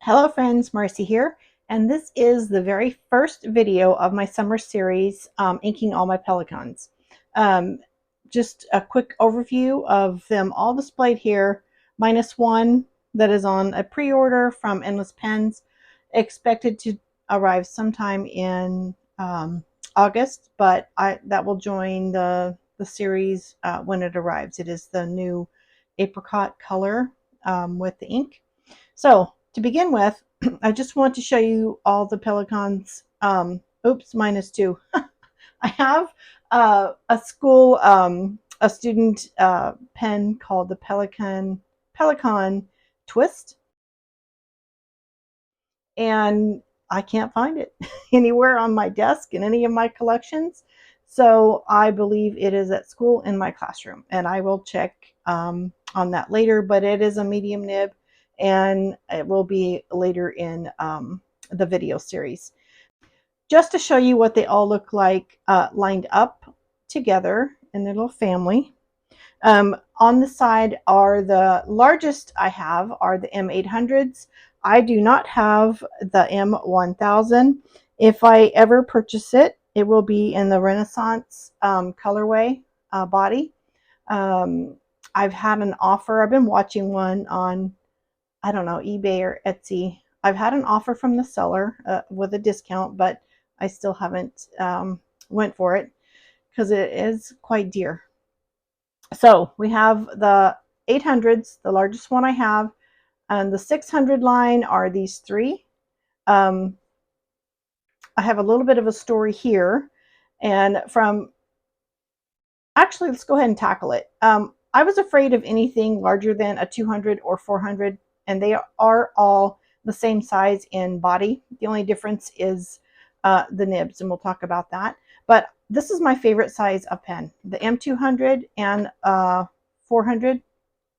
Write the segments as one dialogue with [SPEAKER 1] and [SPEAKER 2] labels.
[SPEAKER 1] Hello friends, Marcy here, and this is the very first video of my summer series, inking all my Pelikans. Um, just a quick overview of them all displayed here, minus one that is on a pre-order from Endless Pens, expected to arrive sometime in August, but that will join the series when it arrives. It is the new apricot color with the ink. So to begin with, I just want to show you all the Pelikans. Oops, minus two. I have a student pen called the Pelikan Twist, and I can't find it anywhere on my desk in any of my collections. So I believe it is at school in my classroom, and I will check on that later, but it is a medium nib, and it will be later in the video series. Just to show you what they all look like lined up together in their little family. On the side are the largest I have are the M800s. I do not have the M1000. If I ever purchase it, it will be in the Renaissance colorway body. I've had an offer. I've been watching one on, I don't know, eBay or Etsy. I've had an offer from the seller with a discount, but I still haven't went for it because it is quite dear. So we have the 800s, the largest one I have, and the 600 line are these three. I have a little bit of a story here, and actually, let's go ahead and tackle it. I was afraid of anything larger than a 200 or 400, and they are all the same size in body. The only difference is the nibs, and we'll talk about that. But this is my favorite size of pen, the M200 and 400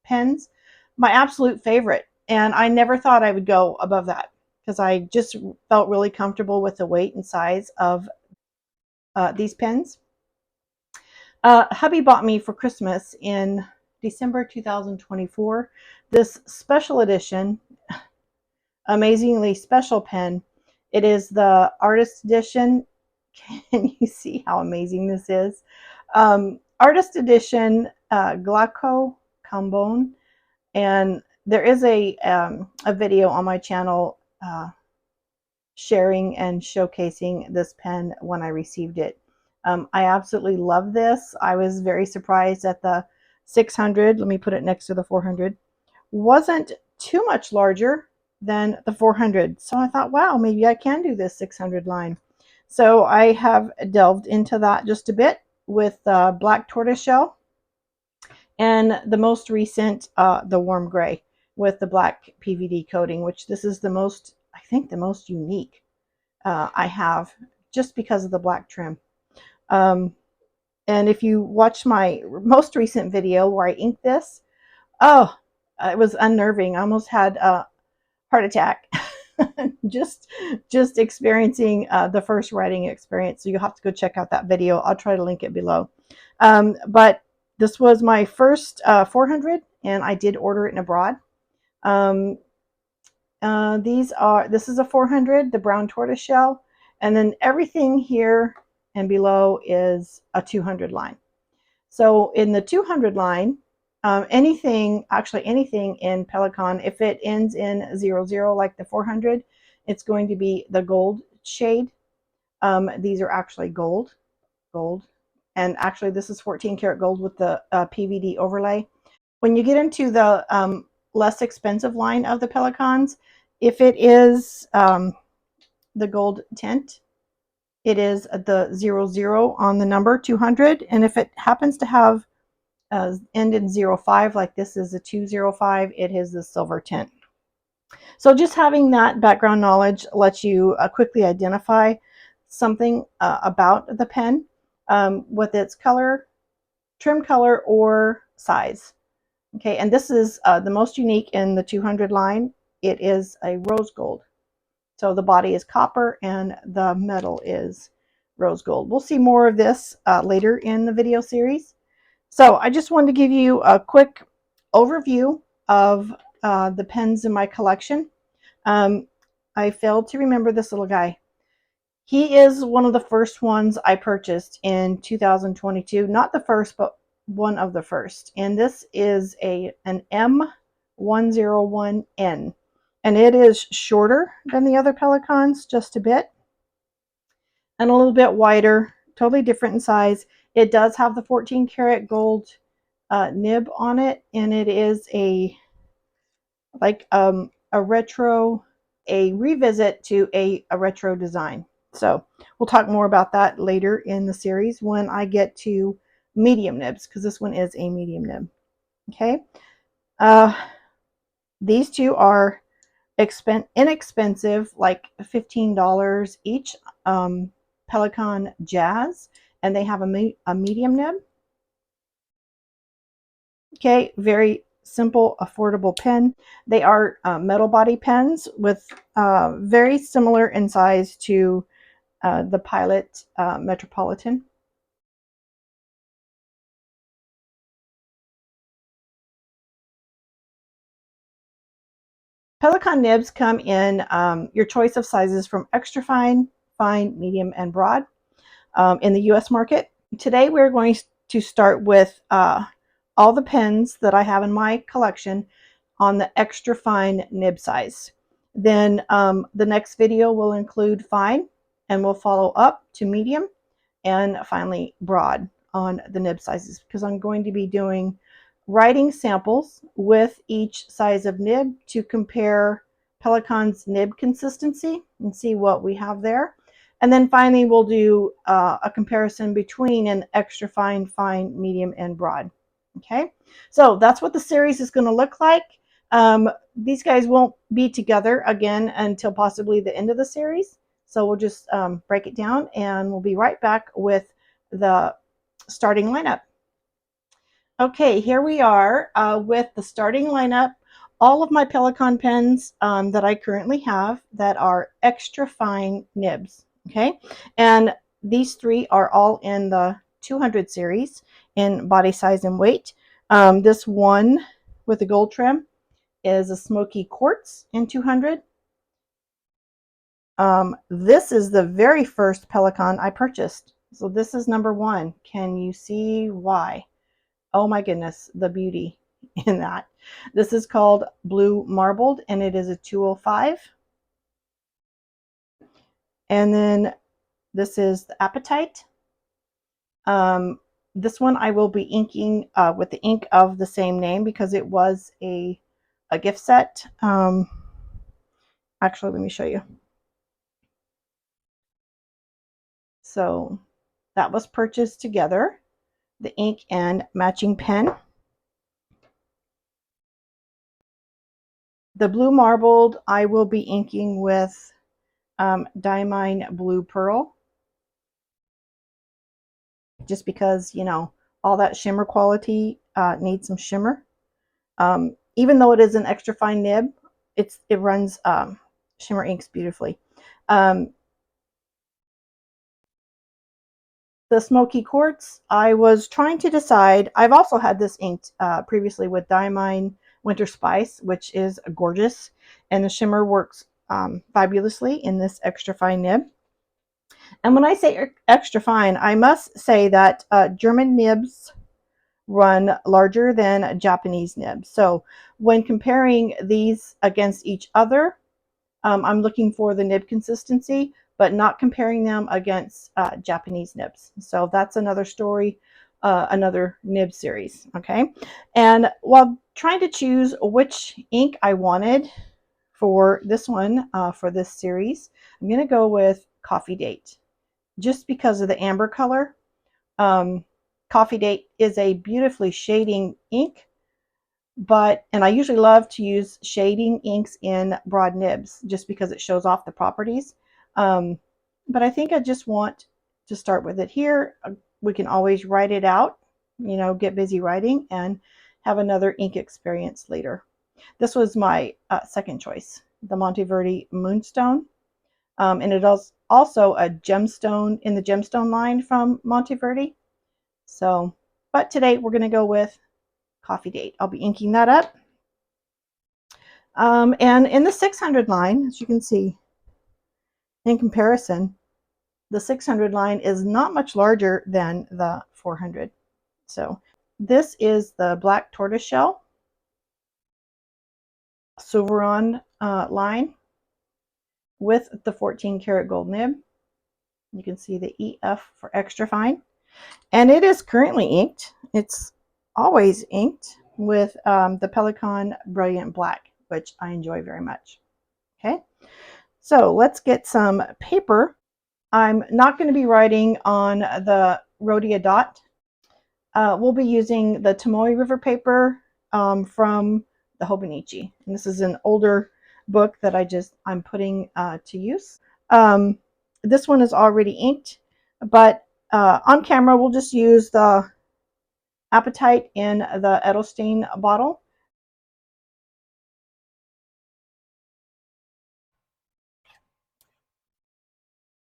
[SPEAKER 1] pens, my absolute favorite. And I never thought I would go above that because I just felt really comfortable with the weight and size of these pens. Hubby bought me for Christmas in December 2024 this special edition, amazingly special pen. It is the artist edition. Can you see how amazing this is? Artist edition Glauco Cambon, and there is a video on my channel sharing and showcasing this pen when I received it. I absolutely love this. I was very surprised at the 600. Let me put it next to the 400. Wasn't too much larger than the 400. So I thought, wow, maybe I can do this 600 line. So I have delved into that just a bit with black tortoiseshell and the most recent, the warm gray with the black PVD coating, which this is the most, I think the most unique I have just because of the black trim. And if you watch my most recent video where I inked this, oh, it was unnerving. I almost had a heart attack just experiencing the first writing experience. So you'll have to go check out that video. I'll try to link it below. But this was my first 400, and I did order it in abroad. This is a 400, the brown tortoiseshell, and then everything here and below is a 200 line. So in the 200 line, anything in Pelikan, if it ends in 00 like the 400, it's going to be the gold shade. These are actually gold, and actually this is 14 karat gold with the PVD overlay. When you get into the less expensive line of the Pelikans, if it is the gold tint, it is the 00 on the number 200, and if it happens to have end in 05, like this is a 205, it is the silver tint. So just having that background knowledge lets you quickly identify something about the pen with its color, trim color, or size. Okay, and this is the most unique in the 200 line. It is a rose gold. So the body is copper and the metal is rose gold. We'll see more of this later in the video series. So I just wanted to give you a quick overview of the pens in my collection. I failed to remember this little guy. He is one of the first ones I purchased in 2022. Not the first, but one of the first. And this is an M101N. And it is shorter than the other Pelikans, just a bit. And a little bit wider, totally different in size. It does have the 14 karat gold nib on it, and it is a retro, a revisit to a retro design. So we'll talk more about that later in the series when I get to medium nibs, because this one is a medium nib. Okay, these two are inexpensive, like $15 each. Pelikan Jazz, and they have a medium nib. Okay, very simple, affordable pen. They are metal body pens with very similar in size to the Pilot Metropolitan. Pelikan nibs come in your choice of sizes from extra fine, fine, medium, and broad in the US market. Today we're going to start with all the pens that I have in my collection on the extra fine nib size. Then the next video will include fine, and we'll follow up to medium, and finally broad on the nib sizes, because I'm going to be doing writing samples with each size of nib to compare Pelikan's nib consistency and see what we have there. And then finally we'll do a comparison between an extra fine, fine, medium, and broad. Okay, so that's what the series is going to look like. These guys won't be together again until possibly the end of the series. So we'll just break it down, and we'll be right back with the starting lineup. Okay, here we are with the starting lineup. All of my Pelikan pens that I currently have that are extra fine nibs. Okay, and these three are all in the 200 series in body size and weight. This one with the gold trim is a smoky quartz in 200. This is the very first Pelikan I purchased. So this is number one. Can you see why? Oh my goodness, the beauty in that. This is called Blue Marbled, and it is a 205. And then this is the Appetite. This one I will be inking with the ink of the same name because it was a gift set. Actually, let me show you. So that was purchased together, the ink and matching pen. The Blue Marbled I will be inking with Diamine Blue Pearl, just because, you know, all that shimmer quality needs some shimmer. Even though it is an extra fine nib, it runs shimmer inks beautifully. The Smoky Quartz, I was trying to decide. I've also had this inked previously with Diamine Winter Spice, which is gorgeous, and the shimmer works fabulously in this extra fine nib. And when I say extra fine, I must say that German nibs run larger than Japanese nibs. So when comparing these against each other, I'm looking for the nib consistency, but not comparing them against Japanese nibs. So that's another story, another nib series. Okay. And while trying to choose which ink I wanted for this one, for this series, I'm going to go with Coffee Date, just because of the amber color. Coffee Date is a beautifully shading ink, and I usually love to use shading inks in broad nibs just because it shows off the properties. But I think I just want to start with it here. We can always write it out, you know, get busy writing and have another ink experience later. This was my second choice, the Monteverde Moonstone. And it is also a gemstone in the gemstone line from Monteverde. So, but today we're going to go with Coffee Date. I'll be inking that up. And in the 600 line, as you can see, in comparison, the 600 line is not much larger than the 400. So this is the black tortoiseshell Souveran line with the 14 karat gold nib. You can see the EF for extra fine. And it is currently inked. It's always inked with the Pelikan Brilliant Black, which I enjoy very much. Okay, so let's get some paper. I'm not going to be writing on the Rhodia Dot. We'll be using the Tomoe River paper from the Hobonichi. And this is an older book that I'm putting to use. This one is already inked, but on camera we'll just use the Appetite in the Edelstein bottle.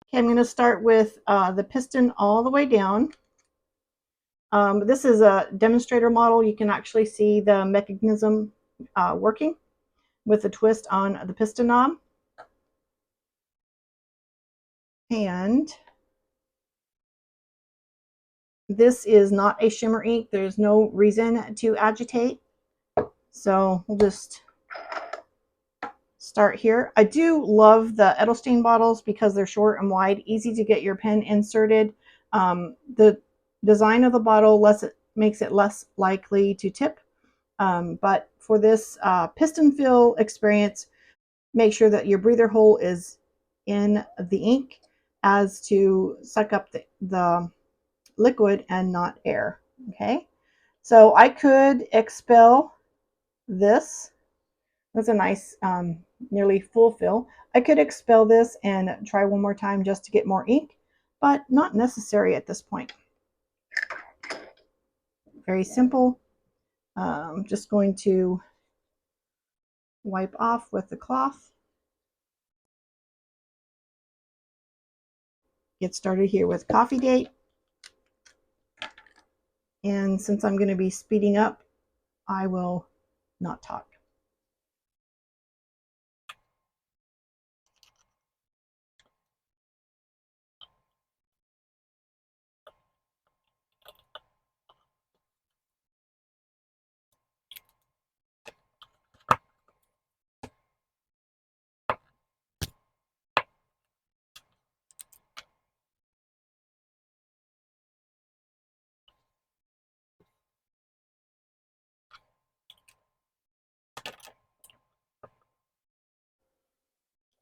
[SPEAKER 1] Okay, I'm going to start with the piston all the way down. This is a demonstrator model. You can actually see the mechanism working with the twist on the piston knob. And this is not a shimmer ink. There's no reason to agitate. So we'll just start here. I do love the Edelstein bottles because they're short and wide, easy to get your pen inserted. The design of the bottle makes it less likely to tip. But for this piston fill experience, make sure that your breather hole is in the ink as to suck up the liquid and not air. Okay, so I could expel this. That's a nice nearly full fill. I could expel this and try one more time just to get more ink, but not necessary at this point. Very simple. Just going to wipe off with the cloth. Get started here with coffee date. And since I'm going to be speeding up, I will not talk.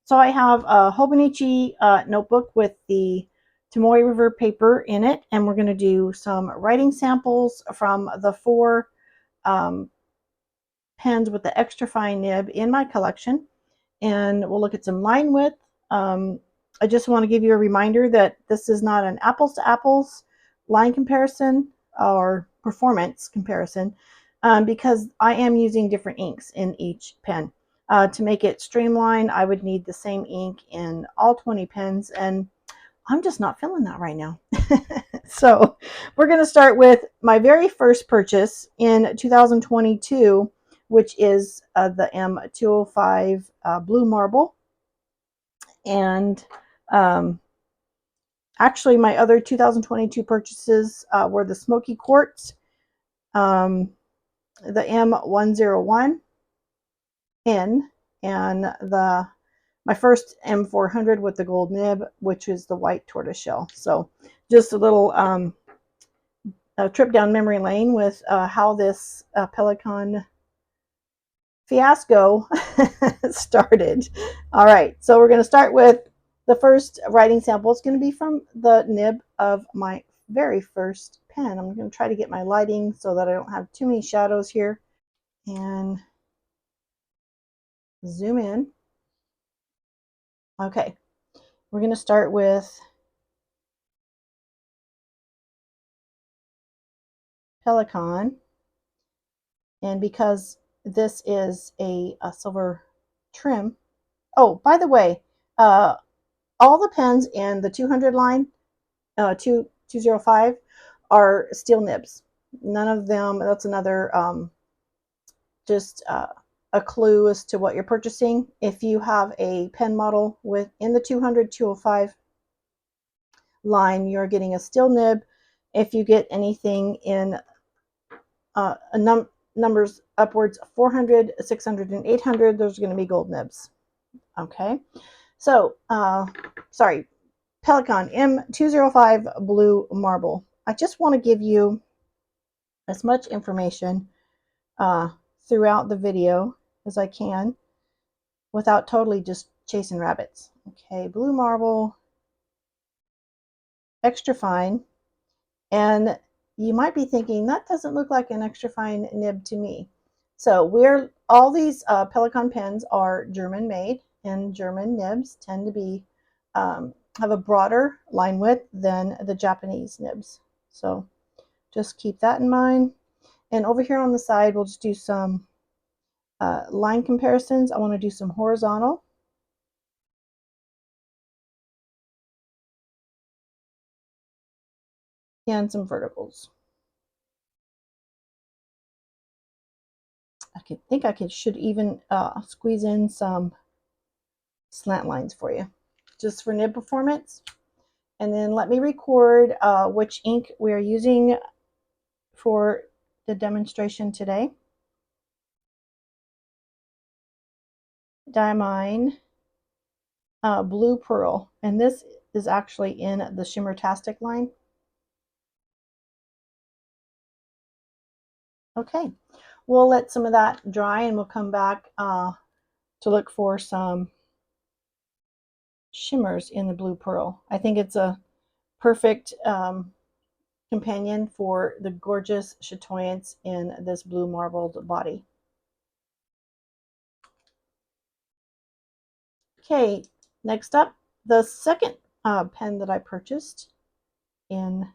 [SPEAKER 1] So I have a Hobonichi notebook with the Tomoe River paper in it, and we're going to do some writing samples from the 4 pens with the extra fine nib in my collection, and we'll look at some line width. I just want to give you a reminder that this is not an apples to apples line comparison or performance comparison because I am using different inks in each pen. To make it streamlined, I would need the same ink in all 20 pens, and I'm just not feeling that right now. So we're going to start with my very first purchase in 2022, which is the M205 Blue Marble. And actually my other 2022 purchases were the Smoky Quartz, the M101 pen, and my first M400 with the gold nib, which is the white tortoiseshell. So just a little a trip down memory lane with how this Pelikan fiasco started. All right, so we're going to start with the first writing sample. It's going to be from the nib of my very first pen. I'm going to try to get my lighting so that I don't have too many shadows here, and zoom in. Okay, we're going to start with Pelikan, and because this is a silver trim. Oh, by the way, all the pens in the 200 line, 205, are steel nibs. None of them, that's another just a clue as to what you're purchasing. If you have a pen model in the 200, 205 line, you're getting a steel nib. If you get anything in numbers upwards of 400, 600, and 800, those are going to be gold nibs. Okay, so sorry, Pelikan M205 blue marble. I just want to give you as much information throughout the video as I can without totally just chasing rabbits. Okay, blue marble, extra fine. And you might be thinking, that doesn't look like an extra fine nib to me. So all these Pelikan pens are German made, and German nibs tend to be have a broader line width than the Japanese nibs. So just keep that in mind. And over here on the side, we'll just do some line comparisons. I want to do some horizontal. And some verticals. Should even squeeze in some slant lines for you, just for nib performance. And then let me record which ink we are using for the demonstration today. Diamine Blue Pearl, and this is actually in the Shimmertastic line. Okay, we'll let some of that dry and we'll come back to look for some shimmers in the Blue Pearl. I think it's a perfect companion for the gorgeous chatoyance in this blue marbled body. Okay, next up, the second pen that I purchased in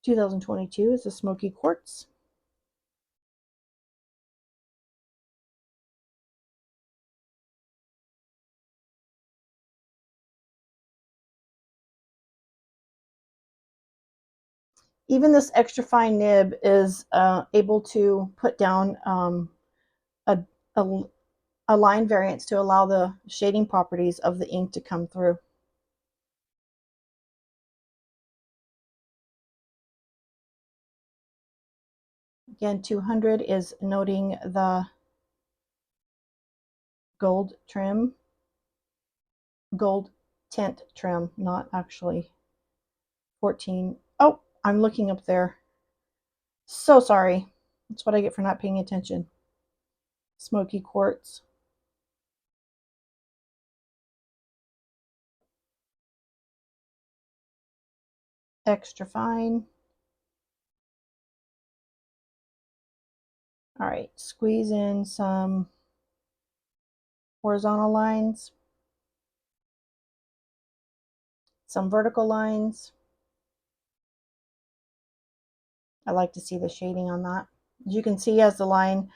[SPEAKER 1] 2022 is a Smoky Quartz. Even this extra fine nib is able to put down a line variance to allow the shading properties of the ink to come through. Again, 200 is noting the gold trim, gold tint trim, not actually 14. Oh, I'm looking up there. So sorry. That's what I get for not paying attention. Smoky Quartz. Extra fine. All right, squeeze in some horizontal lines, some vertical lines. I like to see the shading on that. As you can see, as the line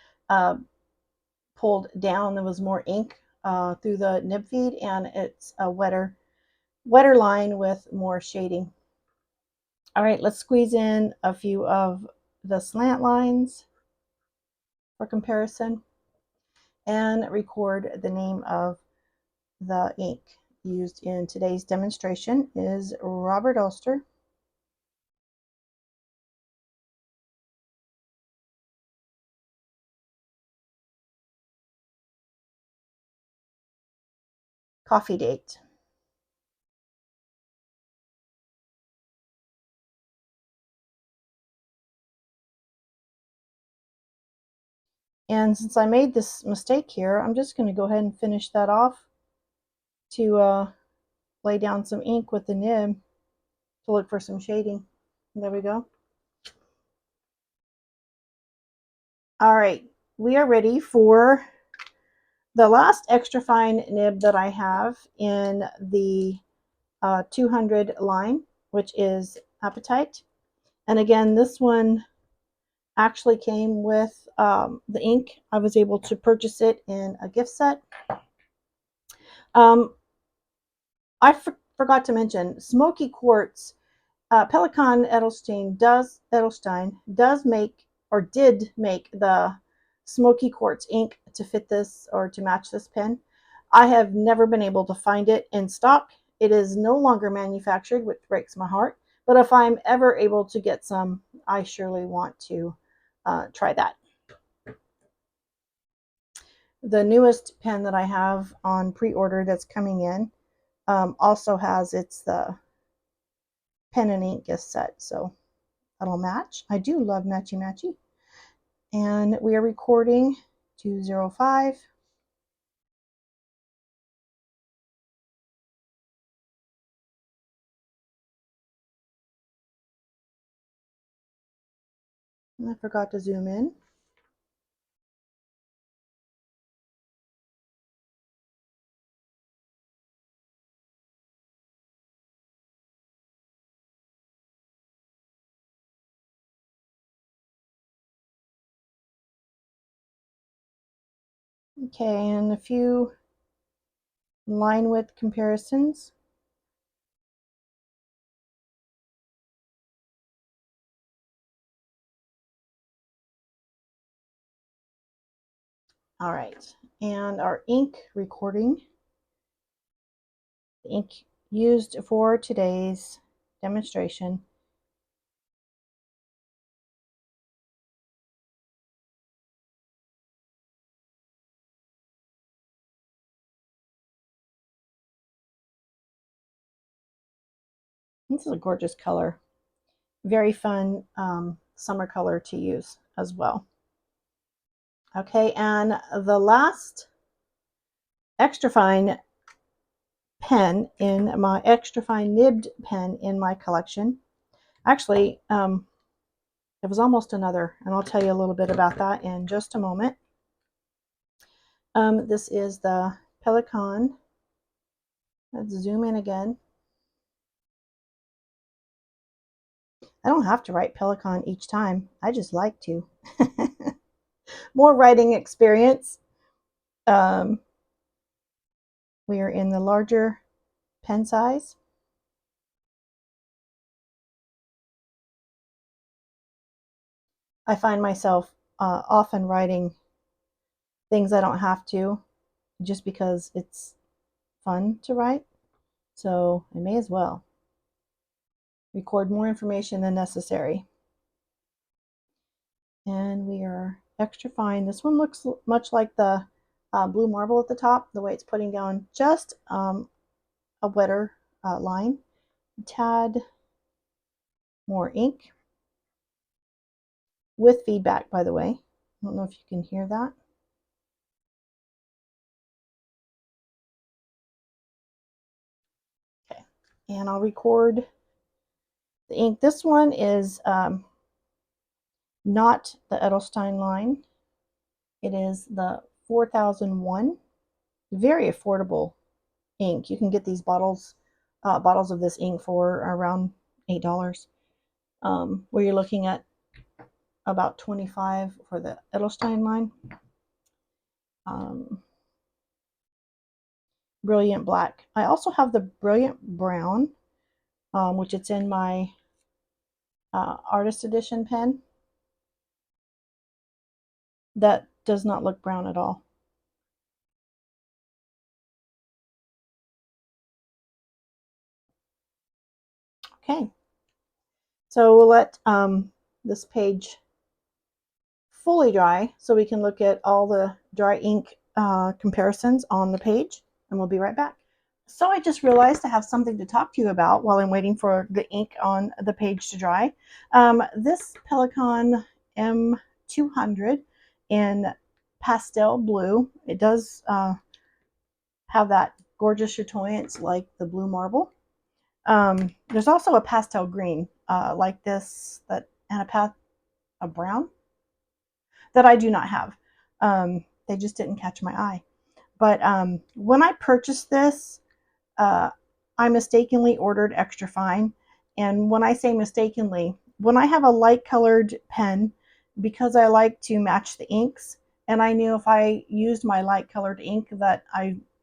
[SPEAKER 1] pulled down, there was more ink through the nib feed, and it's a wetter line with more shading. All right, let's squeeze in a few of the slant lines for comparison and record the name of the ink used in today's demonstration is Robert Oster. Coffee date. And since I made this mistake here, I'm just going to go ahead and finish that off to lay down some ink with the nib to look for some shading. There we go. All right, we are ready for the last extra fine nib that I have in the 200 line, which is Appetite. And again, this one actually came with the ink. I was able to purchase it in a gift set. I forgot to mention, Smoky Quartz, Pelikan Edelstein does make, or did make, the Smoky Quartz ink to fit this or to match this pen. I have never been able to find it in stock. It is no longer manufactured, which breaks my heart. But if I'm ever able to get some, I surely want to try that. The newest pen that I have on pre-order that's coming in also has the pen and ink gift set, so that'll match. I do love matchy matchy. And we are recording 205. And I forgot to zoom in. Okay, and a few line width comparisons. All right, and our ink recording, the ink used for today's demonstration. This is a gorgeous color. Very fun summer color to use as well. Okay, and the last extra fine pen in my extra fine nibbed pen in my collection. Actually, it was almost another, and I'll tell you a little bit about that in just a moment. This is the Pelikan. Let's zoom in again. I don't have to write Pelikan each time. I just like to. More writing experience. We are in the larger pen size. I find myself often writing things I don't have to just because it's fun to write. So I may as well record more information than necessary. And we are extra fine. This one looks much like the blue marble at the top, the way it's putting down just a wetter line. A tad more ink with feedback, by the way. I don't know if you can hear that. Okay, and I'll record the ink. This one is not the Edelstein line. It is the 4001. Very affordable ink. You can get these bottles of this ink for around $8. Where you're looking at about $25 for the Edelstein line. Brilliant black. I also have the brilliant brown, which it's in my artist edition pen. That does not look brown at all. Okay, so we'll let this page fully dry so we can look at all the dry ink comparisons on the page, and we'll be right back. So I just realized I have something to talk to you about while I'm waiting for the ink on the page to dry. This Pelikan M200 in pastel blue. It does have that gorgeous chatoyance like the blue marble. There's also a pastel green like this, and a brown that I do not have. They just didn't catch my eye. But when I purchased this, I mistakenly ordered extra fine. And when I say mistakenly, when I have a light colored pen, because I like to match the inks, and I knew if I used my light colored ink that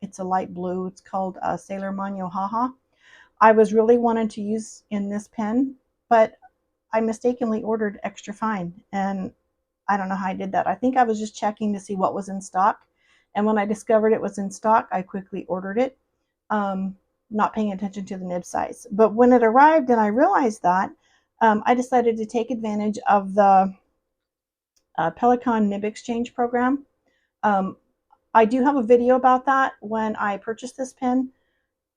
[SPEAKER 1] it's a light blue, it's called Sailor Manyo Haha. I was really wanting to use in this pen, but I mistakenly ordered extra fine, and I don't know how I did that. I think I was just checking to see what was in stock. And when I discovered it was in stock, I quickly ordered it, not paying attention to the nib size. But when it arrived and I realized that, I decided to take advantage of the Pelikan nib exchange program. Um, I do have a video about that when I purchased this pen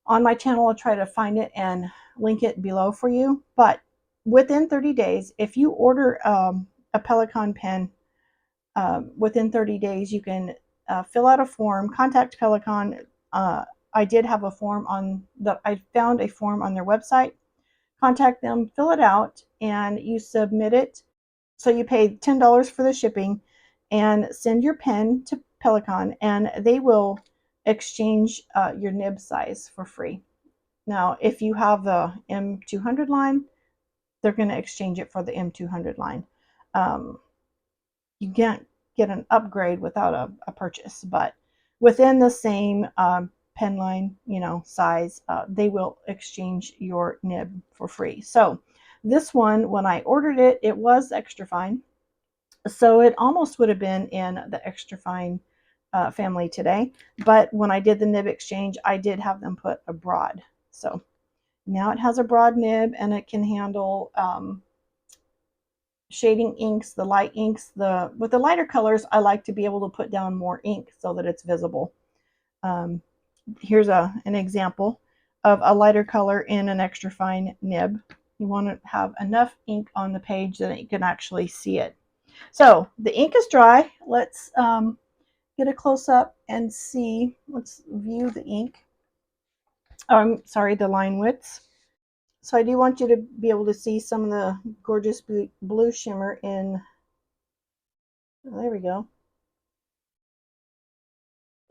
[SPEAKER 1] on my channel. I'll try to find it and link it below for you. But within 30 days, if you order a Pelikan pen, within 30 days, you can fill out a form, contact Pelikan. I did have a form I found a form on their website. Contact them, fill it out, and you submit it. So you pay $10 for the shipping and send your pen to Pelikan, and they will exchange your nib size for free. Now, if you have the M200 line, they're going to exchange it for the M200 line. You can't get an upgrade without a purchase, but within the same pen line, size, they will exchange your nib for free. So this one, when I ordered it, it was extra fine. So it almost would have been in the extra fine family today. But when I did the nib exchange, I did have them put a broad. So now it has a broad nib, and it can handle shading inks, the light inks. With the lighter colors, I like to be able to put down more ink so that it's visible. Here's an example of a lighter color in an extra fine nib. You want to have enough ink on the page that you can actually see it. So the ink is dry. Let's get a close-up and see. Let's view the ink. Sorry, the line widths. So I do want you to be able to see some of the gorgeous blue shimmer in, there we go,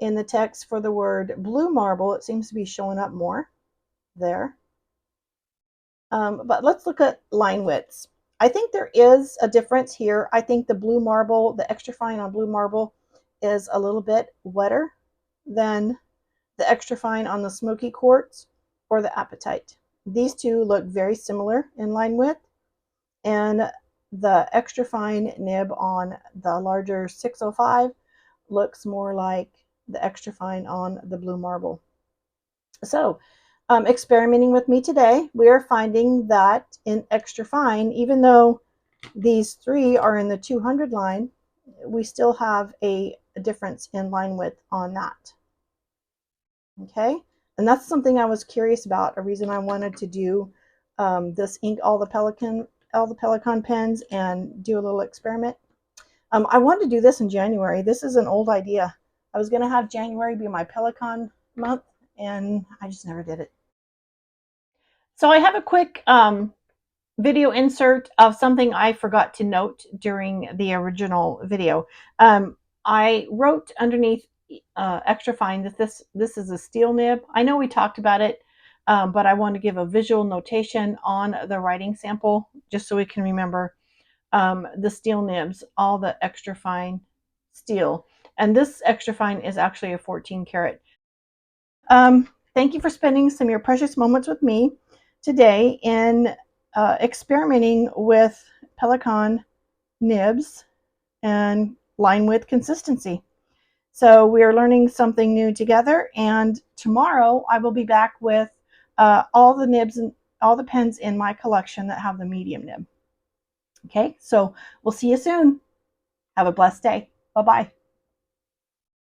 [SPEAKER 1] in the text for the word blue marble. It seems to be showing up more there. But let's look at line widths. I think there is a difference here. I think the blue marble, the extra fine on blue marble, is a little bit wetter than the extra fine on the smoky quartz or the apatite. These two look very similar in line width, and the extra fine nib on the larger 605 looks more like the extra fine on the blue marble. So experimenting with me today, we are finding that in extra fine, even though these three are in the 200 line, we still have a difference in line width on that. Okay, and that's something I was curious about, a reason I wanted to do this ink all the Pelikan pens and do a little experiment. I wanted to do this in January. This is an old idea. I was going to have January be my Pelikan month, and I just never did it. So I have a quick video insert of something I forgot to note during the original video. I wrote underneath extra fine that this is a steel nib. I know we talked about it, but I want to give a visual notation on the writing sample just so we can remember the steel nibs, all the extra fine steel. And this extra fine is actually a 14 karat. Thank you for spending some of your precious moments with me today in experimenting with Pelikan nibs and line width consistency. So we are learning something new together, and tomorrow I will be back with all the nibs and all the pens in my collection that have the medium nib. Okay, so we'll see you soon. Have a blessed day. Bye-bye.